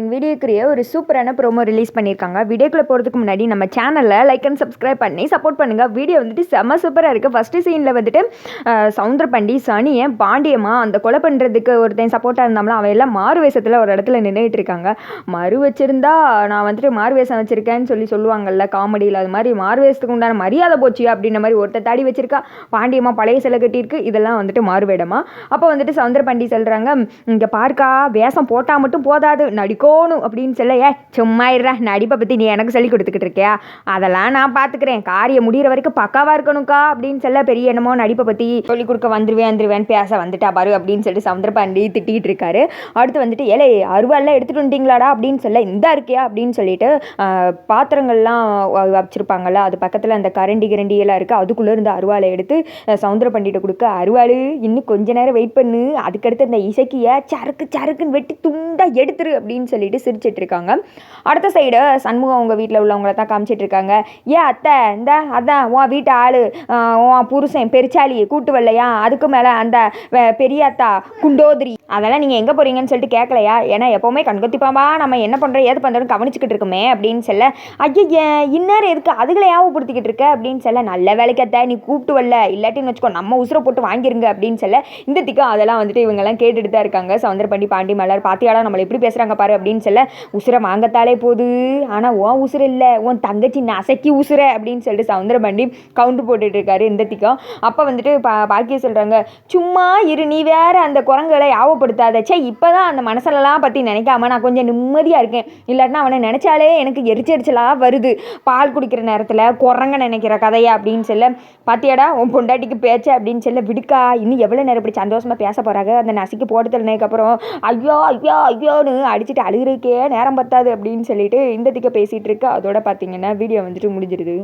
வீடியோக்குரிய ஒரு சூப்பரான promo release பண்ணியிருக்காங்க. வீடியோக்குள்ளே போகிறதுக்கு முன்னாடி நம்ம சேனலில் லைக் அண்ட் சப்ஸ்கிரைப் பண்ணி சப்போர்ட் பண்ணுங்கள். வீடியோ வந்துட்டு செம்ம சூப்பராக இருக்குது. ஃபஸ்ட்டு சீனில் வந்துட்டு சவுந்தரபாண்டி சனியை பாண்டியம்மா அந்த கொலை பண்ணுறதுக்கு ஒருத்தன் சப்போர்ட்டாக இருந்தாலும் அவன் எல்லாம் மாறு வேஷத்தில் ஒரு இடத்துல நின்றுட்டு இருக்காங்க. மறு வச்சுருந்தா நான் வந்துட்டு மாறு வேஷம் வச்சுருக்கேன்னு சொல்லுவாங்கள்ல காமெடியில், அது மாதிரி மாறு வேஷத்துக்கு உண்டான மரியாதை போச்சு அப்படின்ற மாதிரி ஒருத்தர் தாடி வச்சிருக்கா. பாண்டியம்மா பழைய சிலை கட்டியிருக்கு. இதெல்லாம் வந்துட்டு மாறுவேடமா. அப்போ வந்துட்டு சவுந்தரபாண்டி சொல்கிறாங்க, இங்கே பார்க்கா வேஷம் போட்டால் மட்டும் போதாது, நடிக்கணும் அப்படின்னு சொல்ல, சும்மா இருடா, நடிப்பை பற்றி நீ எனக்கு சொல்லி கொடுத்துக்கிட்டு இருக்கியா, அதெல்லாம் நான் பார்த்துக்கிறேன், காரியம் முடிகிற வரைக்கும் பக்காவாக இருக்கணும்க்கா அப்படின்னு சொல்ல, பெரிய என்னமோ நடிப்பை பற்றி சொல்லிக் கொடுக்க வந்துருவேன் பேச வந்துட்டா பாரு அப்படின்னு சொல்லிட்டு சவுந்தரபாண்டி திட்டிகிட்டு இருக்காரு. அடுத்து வந்துட்டு ஏலே அருவாள்லாம் எடுத்துகிட்டு வந்துட்டீங்களாடா அப்படின்னு சொல்ல, இந்த இருக்கியா அப்படின்னு சொல்லிட்டு பாத்திரங்கள்லாம் வச்சுருப்பாங்கள்ல, அது பக்கத்தில் அந்த கரண்டி எல்லாம் இருக்குது, அதுக்குள்ளே இருந்து அருவாளை எடுத்து சவுந்தரபாண்டிகிட்ட கொடுக்க, அருவாள் இன்னும் கொஞ்ச நேரம் வெயிட் பண்ணு, அதுக்கடுத்து அந்த இசைக்கிய சறுக்குன்னு வெட்டி துண்டா எடுத்துரு அப்படின்னு சொல்லிட்டு சிரிச்சிட்டு இருக்காங்க. அடுத்த சைடு சண்முகம் அவங்க வீட்டில் உள்ளவங்கள தான் காமிச்சிட்டு இருக்காங்க. அத்தை இந்த அதான் உன் வீட்டு ஆளு உன் புருஷன் பெருச்சாலி கூட்டு வரலையா, அதுக்கு மேலே அந்த பெரிய அத்தா குண்டோதிரி, அதெல்லாம் நீங்கள் எங்கே போகிறீங்கன்னு சொல்லிட்டு கேட்கலையா, ஏன்னா எப்போவுமே கண்கொத்திப்பாம்பா நம்ம என்ன பண்ணுறோம் ஏது பண்ணுறோன்னு கவனிச்சுக்கிட்டு இருக்குமே அப்படின்னு சொல்ல, ஐயா இந்நேரம் இருக்கு அதுகளை ஞாபகப்படுத்திக்கிட்டு இருக்க அப்படின்னு சொல்ல, நல்ல வேலைக்கத்தை நீ கூப்பிட்டு வரல, இல்லாட்டின்னு வச்சுக்கோ நம்ம உசுரை போட்டு வாங்கிருங்க அப்படின்னு சொல்ல, இந்த திக்கம் அதெல்லாம் வந்துட்டு இவங்கெல்லாம் கேட்டுட்டு தான் இருக்காங்க. சவுந்தரபாண்டி பாண்டி மலர் பாத்தியாடா நம்மளை எப்படி பேசுகிறாங்க பாரு அப்படின்னு சொல்ல, உசுரை வாங்கத்தாலே போகுது, ஆனால் உன் உசுரை இல்லை உன் தங்கச்சி நசக்கி உசுரை அப்படின்னு சொல்லிட்டு சவுந்தரபாண்டி கவுண்டர் போட்டுட்டு இருக்காரு இந்த திக்கம். அப்போ வந்துட்டு பாக்கிய சொல்கிறாங்க, சும்மா இரு நீ வேற அந்த குரங்களை யாவப்படுத்தாத, இப்போ தான் அந்த மனசெல்லாம் பற்றி நினைக்காம நான் கொஞ்சம் நிம்மதியாக இருக்கேன், இல்லாட்டினா அவனை நினச்சாலே எனக்கு எரிச்சலாக வருது, பால் குடிக்கிற நேரத்தில் குரங்க நினைக்கிற கதையா அப்படின்னு சொல்ல, பாத்தியாடா உன் பொண்டாட்டிக்கு பேச்ச அப்படின்னு சொல்ல, விடுக்கா இன்னும் எவ்வளோ நேரம் இப்படி சந்தோஷமாக பேச போகிறாங்க, அந்த நசிக்கு போட்டு தள்ளினதுக்கப்புறம் ஐயோன்னு அடிச்சுட்டு அழுகிறதுக்கே நேரம் பத்தாது அப்படின்னு சொல்லிட்டு இந்த திக்க பேசிகிட்டு இருக்கு. அதோட பார்த்தீங்கன்னா வீடியோ வந்துட்டு முடிஞ்சிருது.